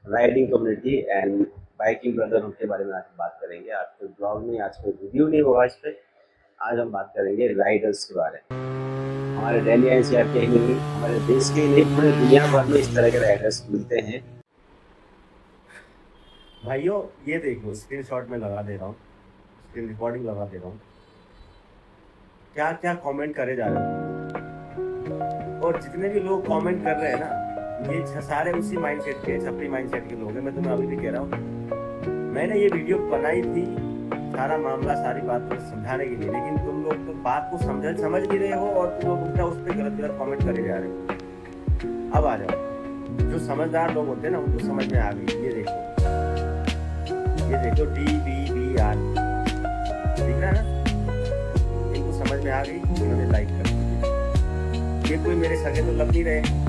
Riding community and biking brotherhood के बारे में आज बात करेंगे। आज कोई ब्लॉग नहीं, आज कोई वीडियो नहीं होगा इस पे। आज हम बात करेंगे राइडर्स के बारे में। हमारे दिल्ली एनसीआर के ही नहीं, हमारे देश के ही नहीं, पूरे दुनिया भर में इस तरह के राइडर्स मिलते हैं। भाइयों ये देखो, स्क्रीनशॉट में लगा दे रहा हूँ, स्क्रीन रिकॉर्डिंग लगा दे रहा हूँ। क्या क्या कमेंट करे जा रहे हैं, और जितने भी लोग कमेंट कर रहे हैं ना, ये सारे उसी माइंडसेट के, छपरी माइंडसेट के लोग हैं। मैं तुम्हें अभी भी कह रहा हूँ, मैंने ये वीडियो बनाई थी सारा मामला, सारी बात को समझाने के लिए, लेकिन तुम लोग तो बात को समझ नहीं रहे हो और तुम लोग उल्टा उस पर गलत कमेंट करे जा रहे हो। अब आ जाओ, जो समझदार लोग होते हैं ना, उनको समझ में आ गई। ये देखो DBBR दिख रहा है ना, इनको समझ में आ गई, उन्होंने लाइक कर दिया। ये कोई मेरे सगे तो लग नहीं रहे।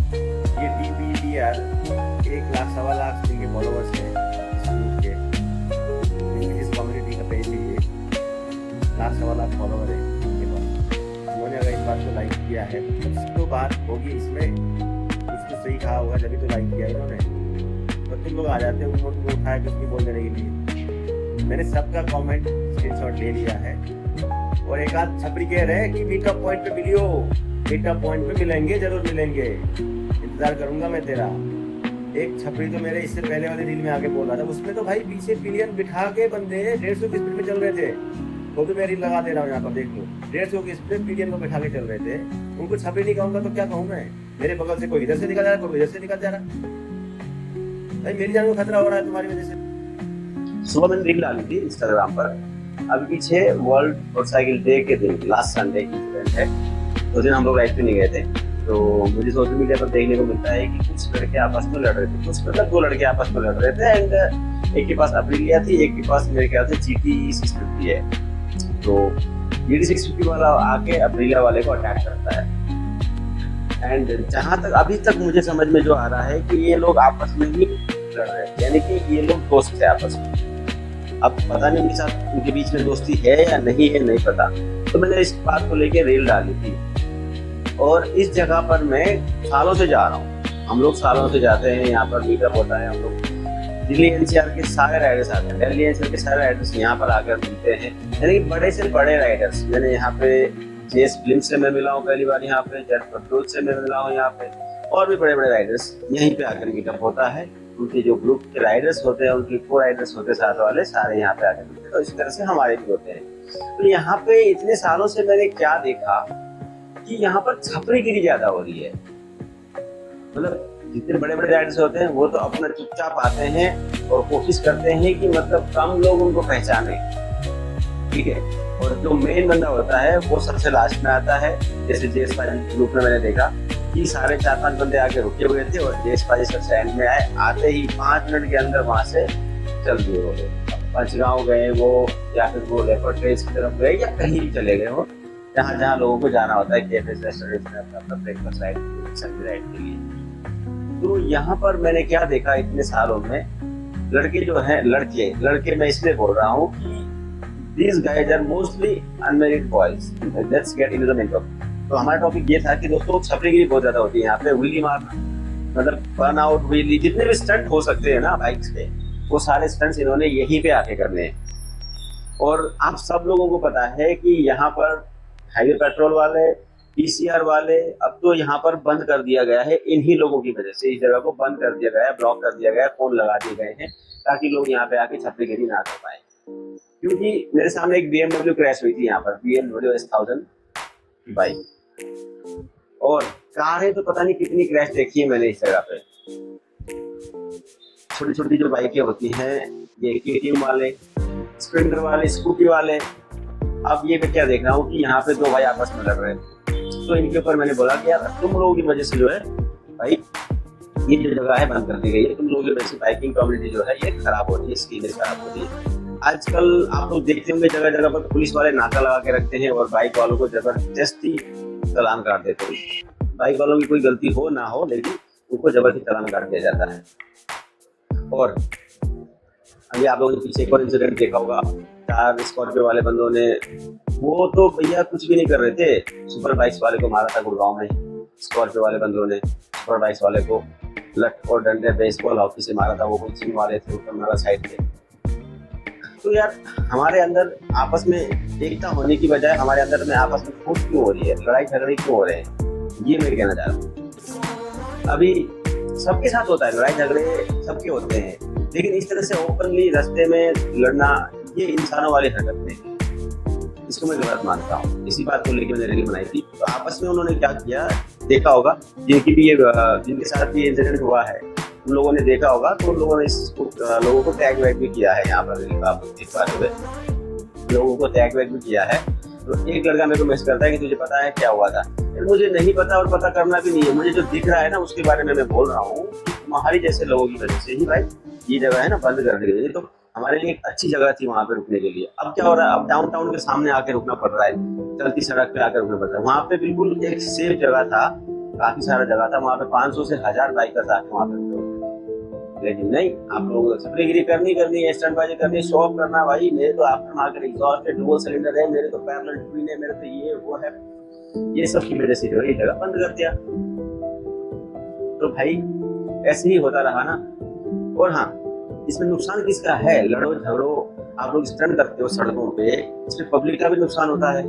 ये DBBR 1 लाख 1.25 लाख इनके फॉलोअर्स हैं इस ग्रुप के, इस कम्युनिटी का पेज है। ये 1 लाख 1.25 लाख फॉलोअर है इनके पास। उन्होंने अगर इस बात को लाइक किया है कुछ तो बात होगी इसमें, कुछ तो सही कहा होगा जब तो लाइक किया इन्होंने। तो तुम लोग आ जाते हो उनको उठाया कुछ भी बोल देने के लिए। मैंने सबका कमेंट स्क्रीनशॉट ले लिया है, और एक आध छपरी कह रहे हैं कि मीटअप पॉइंट पे मिलियो। मीटअप पॉइंट पे मिलेंगे, जरूर मिलेंगे, इंतजार करूंगा मैं तेरा। एक छपरी तो मेरे इससे पहले वाले रील में आके बोल रहा था, उसमें तो भाई पीछे पिलियन बिठा के बंदे 150 की स्पीड में चल रहे थे। वो भी मैं रील लगा दे रहा हूँ यहाँ पर, देख लो। 150 की स्पीड में पिलियन को बिठा के चल रहे थे। उनको छपरी नहीं कहूंगा तो क्या कहूँ मैं? मेरे बगल से कोई इधर से निकल जा रहा है, कोई इधर से निकल जा रहा है। भाई मेरी जान को खतरा हो रहा है तुम्हारी वजह से। सुबह मैंने रील डाली थी इंस्टाग्राम पर। अभी पीछे वर्ल्ड मोटरसाइकिल डे के दिन, लास्ट संडे की इवेंट है, उस दिन हम लोग राइड पे नहीं गए थे। तो मुझे सोशल मीडिया पर देखने को मिलता है कि कुछ लड़के आपस में लड़ रहे थे, कुछ मतलब 2 लड़के आपस में लड़ रहे थे। एंड एक के पास अप्रिलिया थी, एक के पास मेरे ख्याल से GT 650 है। तो GT 650 वाला आके अप्रिलिया वाले को अटैक करता है। एंड जहाँ तक अभी तक मुझे समझ में जो आ रहा है कि ये लोग आपस में ही लड़ रहे हैं, यानी कि ये लोग दोस्त थे आपस में। अब पता नहीं उनके साथ, उनके बीच में दोस्ती है या नहीं है, नहीं पता। तो मैंने इस बात को लेके रील डाली थी। और इस जगह पर मैं सालों से जा रहा हूँ, हम लोग सालों से जाते हैं, यहाँ पर मीटअप होता है। हम लोग दिल्ली NCR के सारे राइडर्स आते हैं, दिल्ली NCR के सारे राइडर्स यहाँ पर आकर मिलते हैं, यानी कि बड़े से बड़े राइडर्स। मैंने यहाँ पे JS फिल्म से मैं मिला हूँ पहली बार, यहाँ पे जेट पेट्रोल से मैं मिला हूँ यहाँ पे, और भी बड़े बड़े राइडर्स यहीं पे आकर मीटअप होता है। उनके जो ग्रुप के राइडर्स होते हैं, उनके को राइडर्स होते हैं साथ वाले, सारे यहाँ पे आकर मिलते हैं। तो इस तरह से हमारे भी होते हैं। तो यहाँ पे इतने सालों से मैंने क्या देखा कि यहाँ पर छपरीगिरी ज्यादा हो रही है। मतलब जितने बड़े बड़े राइडर्स होते हैं वो तो अपना चुपचाप आते हैं और कोशिश करते हैं कि मतलब कम लोग उनको पहचाने, ठीक है। और जो मेन बंदा होता है वो सबसे लास्ट में आता है। जैसे JS ग्रुप में मैंने देखा कि सारे 4-5 बंदे आके रुके हुए थे, और JS सबसे एंड में आए। आते ही 5 मिनट के अंदर वहां से चल दिए हो गए, पंचगांव गए वो, या फिर वो लेपर्ड ट्रेस की तरफ गए, या कहीं भी चले गए हो, जहाँ जहाँ लोगों को जाना होता है, कैफेज रेस्टोरेंट में अपना ब्रेकफास्ट राइड के लिए। तो यहाँ पर मैंने क्या देखा इतने सालों में, लड़के जो हैं, लड़के मैं इसलिए बोल रहा हूँ कि these guys are mostly unmarried boys. Let's get into the main topic. तो हमारा टॉपिक ये था कि दोस्तों छपरीगिरी बहुत ज्यादा होती है यहाँ पे। व्हीली मारना, मतलब बर्न आउट, व्हीली, जितने भी स्टंट हो सकते हैं ना बाइक्स पे, वो सारे स्टंट्स इन्होंने यहीं पे आके करने हैं। और आप सब लोगों को पता है कि यहाँ पर हाईवे पेट्रोल वाले, PCR वाले, अब तो यहाँ पर बंद कर दिया गया है इन्हीं लोगों की वजह से। इस जगह को बंद कर दिया गया है, ब्लॉक कर दिया गया है, फोन लगा दिए गए हैं ताकि लोग यहाँ पे आके छपरीगिरी ना कर पाए। क्योंकि मेरे सामने एक BMW क्रैश हुई थी यहाँ पर, BMW S1000 बाइक। और कारें तो पता नहीं कितनी क्रैश देखी है मैंने इस जगह पे। छोटी छोटी जो बाइकें होती हैं, ये KTM वाले, स्प्लेंडर वाले, स्कूटी वाले। अब ये मैं क्या देख रहा हूँ कि यहाँ पे 2 भाई आपस में लड़ रहे हैं। तो इनके ऊपर मैंने बोला कि यार तुम लोगों की वजह से जो है भाई, ये जो जगह है बंद कर दी गई है, तुम लोगों की वजह से बाइकिंग कम्युनिटी जो है ये खराब हो रही है, इसकी इमेज खराब हो रही है। आजकल आप लोग देखते होंगे जगह जगह पर पुलिस वाले नाका लगा के रखते हैं, और बाइक वालों को जबरदस्ती चालान काट देते हैं। बाइक वालों की कोई गलती हो ना हो, लेकिन उनको जबरदस्ती चालान काट दिया जाता है। और अभी आप लोगों ने पीछे एक और इंसिडेंट देखा होगा, 4 स्कॉर्पियो वाले बंदों ने, वो तो भैया कुछ भी नहीं कर रहे थे, सुपर बाइक्स वाले को मारा था गुड़गांव में। स्कॉर्पियो वाले बंदों ने सुपर बाइक्स वाले को लठ और डंडे बेसबॉल हॉकी से मारा था, वो कोई चीन वाले थे ऊपर वाला साइड के। तो यार हमारे अंदर आपस में एकता होने की बजाय हमारे अंदर में आपस में फूट क्यों हो रही है, लड़ाई झगड़े क्यों हो रहे हैं, ये मैं कहना चाह रहा हूँ। अभी सबके साथ होता है, लड़ाई झगड़े सबके होते हैं, लेकिन इस तरह से ओपनली रास्ते में लड़ना ये इंसानों वाली हरकत नहीं, इसको मैं गलत मानता हूँ। इसी बात को लेकर मैंने रैली बनाई थी। तो आपस में उन्होंने क्या किया, देखा होगा जिनके साथ भी इंसिडेंट हुआ है उन लोगों ने देखा होगा, तो उन लोगों ने लोगों को टैग वैग भी किया है, यहाँ पर आप देख पा रहे हो लोगों को टैग वैग भी किया है। तो एक लड़का मेरे को मैसेज करता है कि तुझे पता है क्या हुआ था। मुझे नहीं पता और पता करना भी नहीं है, मुझे जो दिख रहा है ना उसके बारे में मैं बोल रहा हूँ। तुम्हारी जैसे लोगों की वजह से ही भाई ये जगह है ना बंद कर दी गई, तो हमारे लिए एक अच्छी जगह थी वहाँ पे रुकने के लिए। अब क्या हो रहा है, अब डाउनटाउन के सामने आके रुकना पड़ रहा है, चलती सड़क पे आकर रुकना पड़ रहा है। वहाँ पे बिल्कुल एक सेफ जगह था, काफी सारा जगह था, वहाँ पे 500 से 1000 बाइकर्स आके वहाँ पे। लेकिन नहीं, आप लोगों को सप्लीगिरी करनी है, स्टंटबाजी करनी, शो ऑफ करना। भाई मेरे तो आफ्टर मार्केट एग्जॉस्ट है, डुअल सिलेंडर है, मेरे तो पैरेलल ट्विन है, मेरे तो ये वो है, ये सब की वजह से जो है ये जगह बंद कर दिया। तो भाई ऐसे ही होता रहा ना। और हाँ, इसमें नुकसान किसका है, लड़ो झगड़ो, आप लोग स्टंट करते हो सड़कों पे, इसमें पब्लिक का भी नुकसान होता है।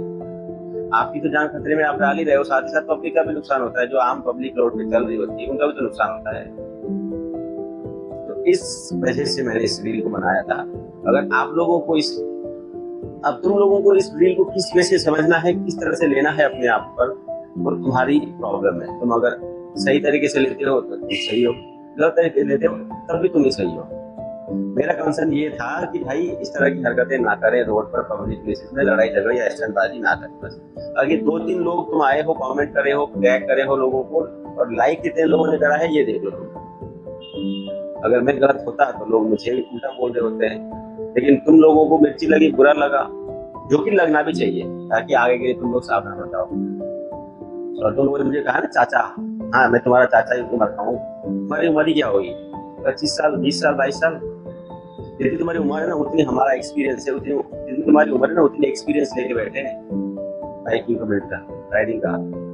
आपकी तो जान खतरे में आप डाल ही रहे हो, साथ ही साथ पब्लिक का भी नुकसान होता है, जो आम पब्लिक रोड पे चल रही होती है उनका भी तो नुकसान होता है। तो इस वजह से मैंने इस रील को बनाया था। अगर आप लोगों को अब तुम लोगों को इस रील को किस वजह से समझना है, किस तरह से लेना है अपने आप पर, वो तुम्हारी प्रॉब्लम है। तुम अगर सही तरीके से लेते हो तो तुम सही हो, गलत तरीके से लेते हो तब भी तुम ही सही हो। मेरा कंसर्न ये था कि भाई इस तरह की हरकतें ना करें, रोड पर पब्लिक प्लेसेस में लड़ाई झगड़े या स्टंटबाजी ना करें। बस अगर 2-3 लोग तुम आए हो, कमेंट करे हो, टैग करे हो लोगों को, और लाइक कितने लोगों ने करा है ये देख लो तुम। अगर मैं गलत होता तो लोग मुझे उल्टा बोल रहे होते हैं, लेकिन तुम लोगों को मिर्ची लगी, बुरा लगा, जो कि लगना भी चाहिए, ताकि आगे के लिए तुम लोग सावधान हो जाओ। और तुम लोगों ने मुझे कहा ना चाचा, हाँ मैं तुम्हारा चाचा ही उम्र का हूँ। तुम्हारी उम्र क्या होगी, 25 साल, 20 साल, 22 साल? जितनी तुम्हारी उम्र है ना उतनी हमारा एक्सपीरियंस है, जितनी तुम्हारी उम्र है ना उतनी एक्सपीरियंस लेके बैठे हैं बाइकिंग कम्युनिटी का, राइडिंग का।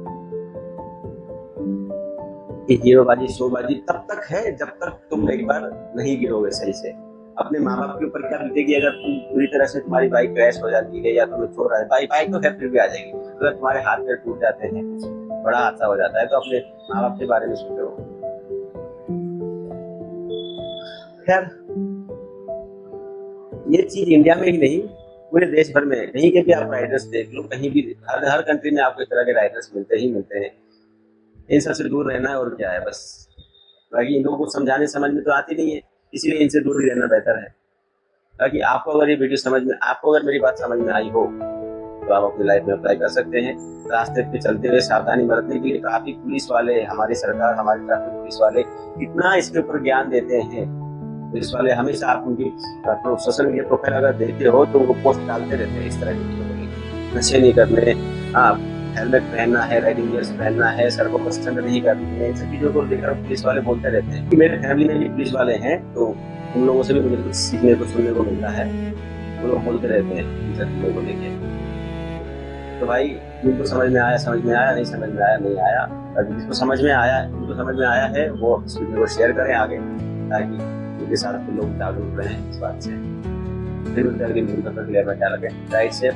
हीरोबाजी शोबाजी तब तक है जब तक तुम एक बार नहीं गिरोगे सही से। अपने माँ बाप के ऊपर क्या बीतेगी अगर तुम पूरी तरह से तुम्हारी बाइक क्रैश हो जाती है या तुम्हें छोड़ रहा है, बाइक तो खैर फिर भी आ जाएगी। अगर तुम्हारे हाथ पैर टूट जाते हैं, बड़ा हादसा हो जाता है, तो अपने माँ बाप के बारे में सोचो। खैर ये चीज इंडिया में ही नहीं पूरे देश भर में, कहीं के भी आप राइडर्स देख लो, कहीं भी हर कंट्री में आपको इस तरह के राइडर्स मिलते हैं। इन सबसे दूर रहना है और क्या है बस। बाकी इन लोगों को समझाने समझ में तो आती नहीं है, इसीलिए इनसे दूर ही रहना बेहतर है। ताकि आपको अगर ये वीडियो समझ में, आपको अगर मेरी बात समझ में आई हो तो आप अपनी लाइफ में अप्लाई कर सकते हैं। रास्ते पे चलते हुए सावधानी बरतने के लिए ट्रैफिक पुलिस वाले, हमारी सरकार, हमारे ट्रैफिक पुलिस वाले इतना इसके ऊपर ज्ञान देते हैं। पुलिस वाले हमेशा आप उनकी सोशल मीडिया प्रोफाइल अगर देखते हो तो उनको पोस्ट डालते रहते हैं इस तरह की, नशे नहीं करने, हेलमेट पहनना है, राइडिंग गियर्स पहनना है, सड़कों पर स्टंट नहीं करनी है, इन सब चीजों को लेकर पुलिस वाले बोलते रहते हैं। मेरे फैमिली में भी पुलिस वाले हैं, तो उन लोगों से भी मुझे कुछ सीखने को सुनने को मिलता है। वो लोग बोलते रहते हैं इन सब चीजों को लेके। तो भाई जिनको समझ में आया समझ में आया, नहीं समझ में आया नहीं आया। अगर जिसको समझ में आया है वो इस वीडियो को शेयर करें आगे, ताकि उनके साथ लोग जागरूक रहें इस बात से। फिर अगली वीडियो तक क्लियर में क्या लगे, राइट से